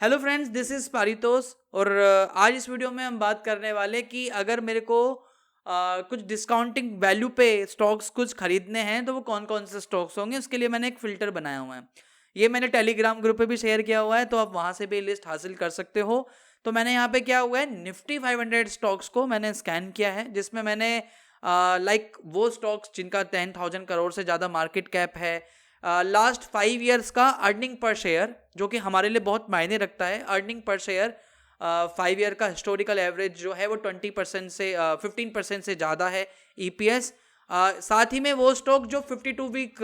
Hello friends, this is Paritosh और आज इस वीडियो में हम बात करने वाले कि अगर मेरे को कुछ डिस्काउंटिंग वैल्यू पे स्टॉक्स कुछ खरीदने हैं तो वो कौन कौन से स्टॉक्स होंगे। उसके लिए मैंने एक फ़िल्टर बनाया हुआ है। ये मैंने टेलीग्राम ग्रुप पे भी शेयर किया हुआ है, तो आप वहाँ से भी लिस्ट हासिल कर सकते हो। तो मैंने यहाँ पे क्या हुआ है, निफ्टी 500 स्टॉक्स को मैंने स्कैन किया है, जिसमें मैंने लाइक वो स्टॉक्स जिनका 10,000 करोड़ से ज़्यादा मार्केट कैप है, लास्ट 5 ईयर्स का अर्निंग पर शेयर, जो कि हमारे लिए बहुत मायने रखता है। अर्निंग पर शेयर 5 ईयर का हिस्टोरिकल एवरेज जो है वो 20% से 15% से ज़्यादा है। ईपीएस साथ ही में वो स्टॉक जो 52 वीक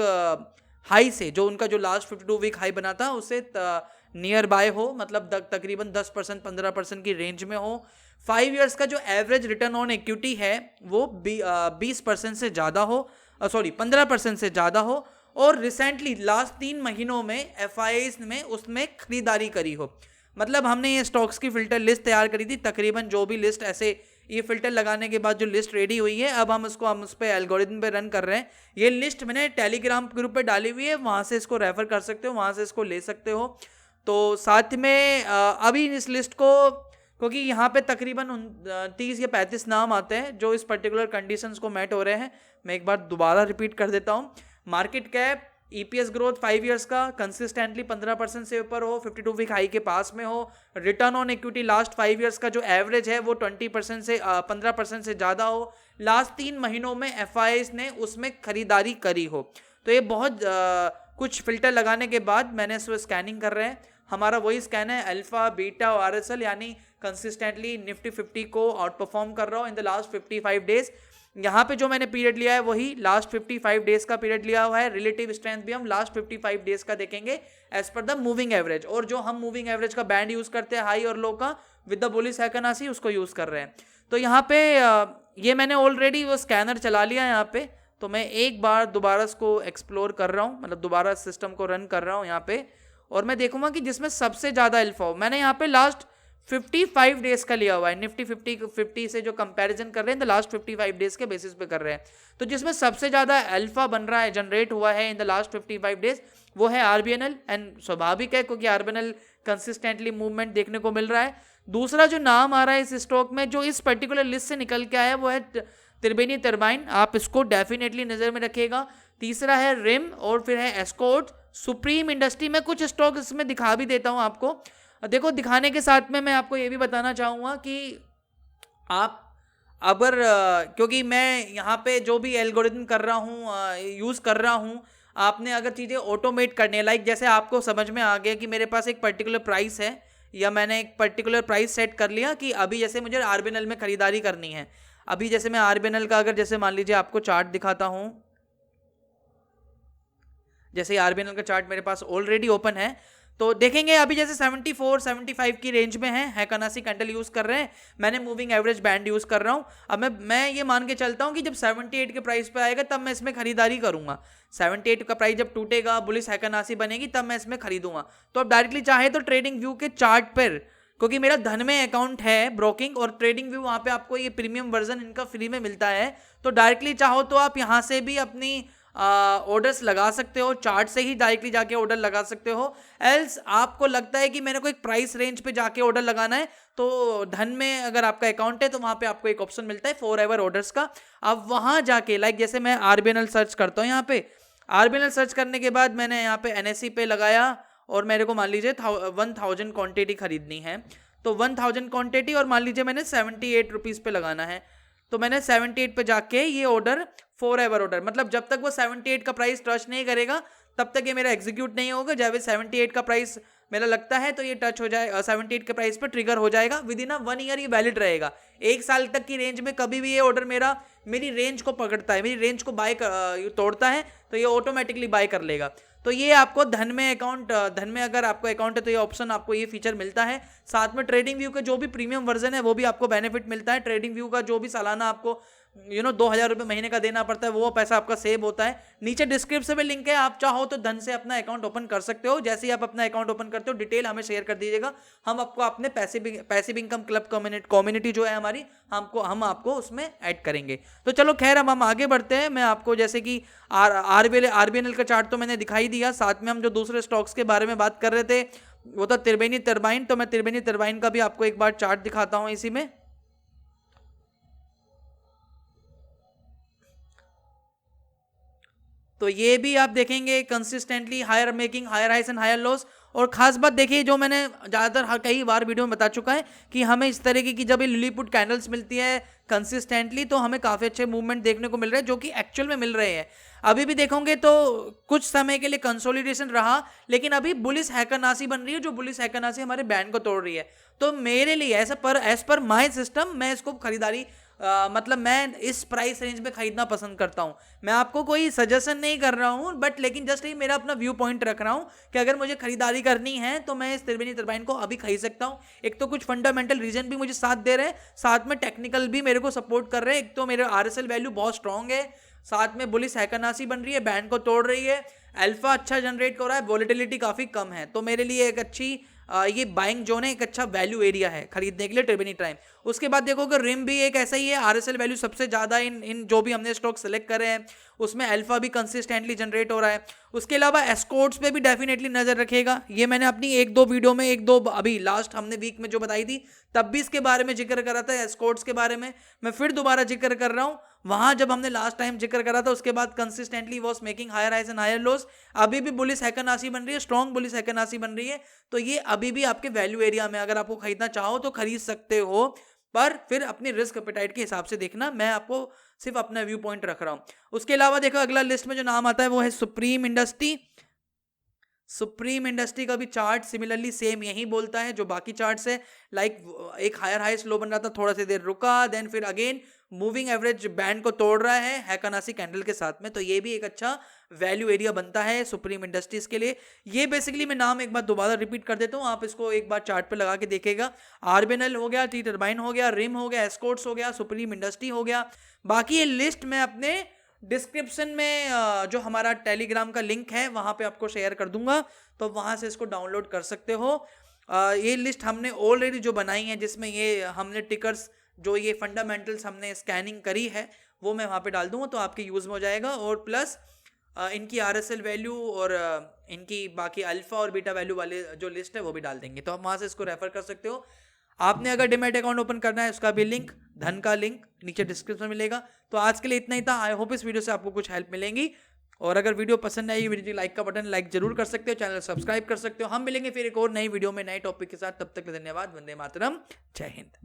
हाई से, जो उनका जो लास्ट 52 वीक हाई बना था उससे नियर बाय हो, मतलब तकरीबन 10% 15% की रेंज में हो। 5 ईयर्स का जो एवरेज रिटर्न ऑन इक्विटी है वो 20% से ज़्यादा हो, सॉरी 15% से ज़्यादा हो। और रिसेंटली लास्ट 3 महीनों में एफआईआईज में उसमें खरीदारी करी हो। मतलब हमने ये स्टॉक्स की फिल्टर लिस्ट तैयार करी थी, तकरीबन जो भी लिस्ट ऐसे ये फिल्टर लगाने के बाद जो लिस्ट रेडी हुई है, अब हम उस पर एल्गोरिथम पे रन कर रहे हैं। ये लिस्ट मैंने टेलीग्राम ग्रुप पे डाली हुई है, वहाँ से इसको रेफर कर सकते हो, वहाँ से इसको ले सकते हो। तो साथ में अभी इस लिस्ट को, क्योंकि यहाँ पे तकरीबन 30 या 35 नाम आते हैं जो इस पर्टिकुलर कंडीशंस को मैट हो रहे हैं। मैं एक बार दोबारा रिपीट कर देता हूँ। Market cap, EPS growth 5 years का कंसिस्टेंटली 15% से ऊपर हो, 52 वीक हाई के पास में हो। Return on equity last 5 years का जो एवरेज है वो 20% से 15% से ज़्यादा हो। लास्ट 3 महीनों में एफआईआईज ने उसमें खरीदारी करी हो। तो ये बहुत कुछ फिल्टर लगाने के बाद मैंने इसको स्कैनिंग कर रहे हैं। हमारा वही स्कैन है, अल्फा बीटा और आरएसएल, यानी कंसिस्टेंटली निफ्टी 50 को आउट परफॉर्म कर रहा हूँ इन द लास्ट 55 डेज। यहाँ पे जो मैंने पीरियड लिया है वही लास्ट 55 डेज का पीरियड लिया हुआ है। रिलेटिव स्ट्रेंथ भी हम लास्ट 55 डेज का देखेंगे as per the moving average, और जो हम मूविंग एवरेज का बैंड यूज करते हैं हाई और लो का विद द बुलिश हैकनासी, उसको यूज कर रहे हैं। तो यहाँ पे ये मैंने ऑलरेडी वो स्कैनर चला लिया है यहाँ पे। तो मैं एक बार दोबारा इसको एक्सप्लोर कर रहा हूँ, मतलब दोबारा सिस्टम को रन कर रहा हूँ यहाँ पे, और मैं देखूंगा कि जिसमें सबसे ज़्यादा अल्फा हो। मैंने यहाँ पे लास्ट 55 डेज का लिया हुआ है, निफ्टी 50 से जो कंपैरिजन कर रहे हैं द लास्ट 55 डेज के बेसिस पे कर रहे हैं। तो जिसमें सबसे ज़्यादा अल्फा बन रहा है, जनरेट हुआ है इन द लास्ट 55 डेज, वो है आरबीएनएल। एंड स्वाभाविक है क्योंकि आरबीएनएल कंसिस्टेंटली मूवमेंट देखने को मिल रहा है। दूसरा जो नाम आ रहा है इस स्टॉक में जो इस पर्टिकुलर लिस्ट से निकल के आया है वो है त्रिवेणी टर्बाइन, आप इसको डेफिनेटली नज़र में रखिएगा। तीसरा है रिम, और फिर है एस्कॉर्ट, सुप्रीम इंडस्ट्री। में कुछ स्टॉक इसमें दिखा भी देता हूँ आपको। देखो, दिखाने के साथ में मैं आपको ये भी बताना चाहूँगा कि आप अगर क्योंकि मैं यहाँ पे जो भी एल्गोरिथम कर रहा हूँ, यूज़ कर रहा हूँ, आपने अगर चीज़ें ऑटोमेट करनी है, लाइक जैसे आपको समझ में आ गया कि मेरे पास एक पर्टिकुलर प्राइस है, या मैंने एक पर्टिकुलर प्राइस सेट कर लिया कि अभी जैसे मुझे आरबीएनएल में खरीदारी करनी है। अभी जैसे मैं आरबीएनएल का, अगर जैसे मान लीजिए आपको चार्ट दिखाता हूँ, जैसे आरबीएनएल का चार्ट मेरे पास ऑलरेडी ओपन है, तो देखेंगे अभी जैसे 74 75 की रेंज में है हैकनासी कैंडल यूज कर रहे हैं। मैंने मूविंग एवरेज बैंड यूज कर रहा हूं। अब मैं ये मान के चलता हूं कि जब 78 के प्राइस पे आएगा तब मैं इसमें खरीदारी करूंगा। 78 का प्राइस जब टूटेगा, बुलिश हैकनासी बनेगी, तब मैं इसमें खरीदूंगा। तो अब डायरेक्टली चाहे तो ट्रेडिंग व्यू के चार्ट पर, क्योंकि मेरा धन में अकाउंट है ब्रोकिंग और ट्रेडिंग व्यू, वहाँ पे आपको ये प्रीमियम वर्जन इनका फ्री में मिलता है। तो डायरेक्टली चाहो तो आप यहाँ से भी अपनी ऑर्डर्स लगा सकते हो, चार्ट से ही डायरेक्टली जाके ऑर्डर लगा सकते हो। एल्स आपको लगता है कि मेरे को एक प्राइस रेंज पे जाके ऑर्डर लगाना है, तो धन में अगर आपका अकाउंट है तो वहाँ पे आपको एक ऑप्शन मिलता है फॉर एवर ऑर्डर्स का। आप वहाँ जाके, लाइक जैसे मैं आरबीएनएल सर्च करता हूँ, यहाँ पे आरबीएनएल सर्च करने के बाद मैंने यहाँ पे एनएसई पे लगाया, और मेरे को मान लीजिए 1000 क्वान्टिटी खरीदनी है, तो 1000 क्वान्टिटी, और मान लीजिए मैंने 78 रुपीज़ पे लगाना है। तो मैंने 78 पे जाके ये ऑर्डर फॉर एवर ऑर्डर, मतलब जब तक वो 78 का प्राइस टच नहीं करेगा तब तक ये मेरा एग्जीक्यूट नहीं होगा। जब 78 का प्राइस मेरा लगता है तो ये टच हो जाए, 78 के प्राइस पर ट्रिगर हो जाएगा। विद इन 1 ईयर ये वैलिड रहेगा। 1 साल तक की रेंज में कभी भी ये ऑर्डर मेरी रेंज को पकड़ता है, मेरी रेंज को तोड़ता है, तो ये ऑटोमेटिकली बाय कर लेगा। तो ये आपको धन में अगर आपको अकाउंट है तो ये ऑप्शन, आपको ये फीचर मिलता है। साथ में ट्रेडिंग व्यू का जो भी प्रीमियम वर्जन है वो भी आपको बेनिफिट मिलता है। ट्रेडिंग व्यू का जो भी सालाना आपको 2000 रुपये महीने का देना पड़ता है, वो पैसा आपका सेव होता है। नीचे डिस्क्रिप्शन में लिंक है, आप चाहो तो धन से अपना अकाउंट ओपन कर सकते हो। जैसे ही आप अपना अकाउंट ओपन करते हो डिटेल हमें शेयर कर दीजिएगा, हम आपको अपने पैसिव इनकम क्लब कम्युनिटी जो है हमारी, हम आपको उसमें ऐड करेंगे। तो चलो खैर, अब हम आगे बढ़ते हैं। मैं आपको जैसे कि आरबीएनएल का चार्ट तो मैंने दिखाई दिया, साथ में हम जो दूसरे स्टॉक्स के बारे में बात कर रहे थे वो था त्रिवेणी टरबाइन। तो मैं त्रिवेणी टरबाइन का भी आपको एक बार चार्ट दिखाता हूं इसी में। तो ये भी आप देखेंगे consistently higher making higher highs and higher lows. और खास बात देखिए, जो मैंने ज़्यादातर कई बार वीडियो में बता चुका है कि हमें इस तरीके की जब ये लिलीपुट कैंडल्स मिलती है कंसिस्टेंटली, तो हमें काफ़ी अच्छे मूवमेंट देखने को मिल रहे हैं, जो कि एक्चुअल में मिल रहे हैं। अभी भी देखोगे तो कुछ समय के लिए कंसोलिडेशन रहा, लेकिन अभी बुलिश हैकरनासी बन रही है, जो बुलिश हैकरनासी हमारे बैंड को तोड़ रही है। तो मेरे लिए एज पर माई सिस्टम मैं इसको खरीदारी मतलब मैं इस प्राइस रेंज में खरीदना पसंद करता हूं। मैं आपको कोई सजेशन नहीं कर रहा हूं, बट लेकिन जस्ट ये मेरा अपना व्यू पॉइंट रख रहा हूं कि अगर मुझे खरीदारी करनी है तो मैं इस त्रिवेणी टरबाइन को अभी खरीद सकता हूं। एक तो कुछ फंडामेंटल रीजन भी मुझे साथ दे रहे हैं, साथ में टेक्निकल भी मेरे को सपोर्ट कर रहे हैं। एक तो मेरे RSL वैल्यू बहुत स्ट्रांग है, साथ में बुलिश हैकरनासी बन रही है, बैंड को तोड़ रही है, अल्फा अच्छा जनरेट कर रहा है, वोलेटिलिटी काफी कम है। तो मेरे लिए एक अच्छी ये बाइंग जोन है, एक अच्छा वैल्यू एरिया है खरीदने के लिए त्रिवेणी टाइम। उसके बाद देखोगे रिम भी एक ऐसा ही है, RSL वैल्यू सबसे ज्यादा इन जो भी हमने स्टॉक सेलेक्ट करे हैं उसमें अल्फा भी कंसिस्टेंटली जनरेट हो रहा है। उसके अलावा एस्कॉर्ट्स पे भी डेफिनेटली नजर रखेगा। ये मैंने अपनी एक दो वीडियो में अभी लास्ट हमने वीक में जो बताई थी तब भी इसके बारे में जिक्र करा था, एस्कॉर्ट्स के बारे में मैं फिर दोबारा जिक्र कर रहा हूँ। वहां जब हमने लास्ट टाइम जिक्र करा था उसके बाद consistently was making higher highs and higher lows. अभी भी बुलिश हैकरनासी बन रही है, स्ट्रॉन्ग बुलिश हैकरनासी बन रही है। तो ये अभी भी आपके वैल्यू एरिया में अगर आपको खरीदना चाहो तो खरीद सकते हो, पर फिर अपनी रिस्क एपेटाइट के हिसाब से देखना। मैं आपको सिर्फ अपना व्यू पॉइंट रख रहा हूं। उसके अलावा देखो अगला लिस्ट में जो नाम आता है वो है सुप्रीम इंडस्ट्री। सुप्रीम इंडस्ट्री का भी चार्ट सिमिलरली सेम यही बोलता है जो बाकी चार्ट्स है। लाइक एक हायर हाई स्लो बन रहा था, थोड़ा सी देर रुका, देन फिर अगेन मूविंग एवरेज बैंड को तोड़ रहा है हैकरनासी कैंडल के साथ में। तो ये भी एक अच्छा वैल्यू एरिया बनता है सुप्रीम इंडस्ट्रीज के लिए। ये बेसिकली मैं नाम एक बार दोबारा रिपीट कर देता हूँ, आप इसको एक बार चार्ट पे लगा के देखेगा। आरबीएनएल हो गया, टी टरबाइन हो गया, रिम हो गया, एस्कॉर्ट्स हो गया, सुप्रीम इंडस्ट्री हो गया। बाकी ये लिस्ट मैं अपने डिस्क्रिप्शन में जो हमारा टेलीग्राम का लिंक है वहां पे आपको शेयर कर दूंगा, तो वहां से इसको डाउनलोड कर सकते हो। ये लिस्ट हमने ऑलरेडी जो बनाई है जिसमें ये हमने टिकर्स जो ये फंडामेंटल्स हमने स्कैनिंग करी है वो मैं वहाँ पे डाल दूंगा, तो आपके यूज़ में हो जाएगा। और प्लस इनकी RSL वैल्यू और इनकी बाकी अल्फा और बीटा वैल्यू वाले जो लिस्ट है वो भी डाल देंगे, तो आप वहाँ से इसको रेफर कर सकते हो। आपने अगर डीमैट अकाउंट ओपन करना है उसका भी लिंक, धन का लिंक नीचे डिस्क्रिप्शन में मिलेगा। तो आज के लिए इतना ही था। आई होप इस वीडियो से आपको कुछ हेल्प मिलेंगी, और अगर वीडियो पसंद आई वीडियो लाइक का बटन लाइक जरूर कर सकते हो, चैनल सब्सक्राइब कर सकते हो। हम मिलेंगे फिर एक और नई वीडियो में नए टॉपिक के साथ, तब तक के लिए धन्यवाद। वंदे मातरम, जय हिंद।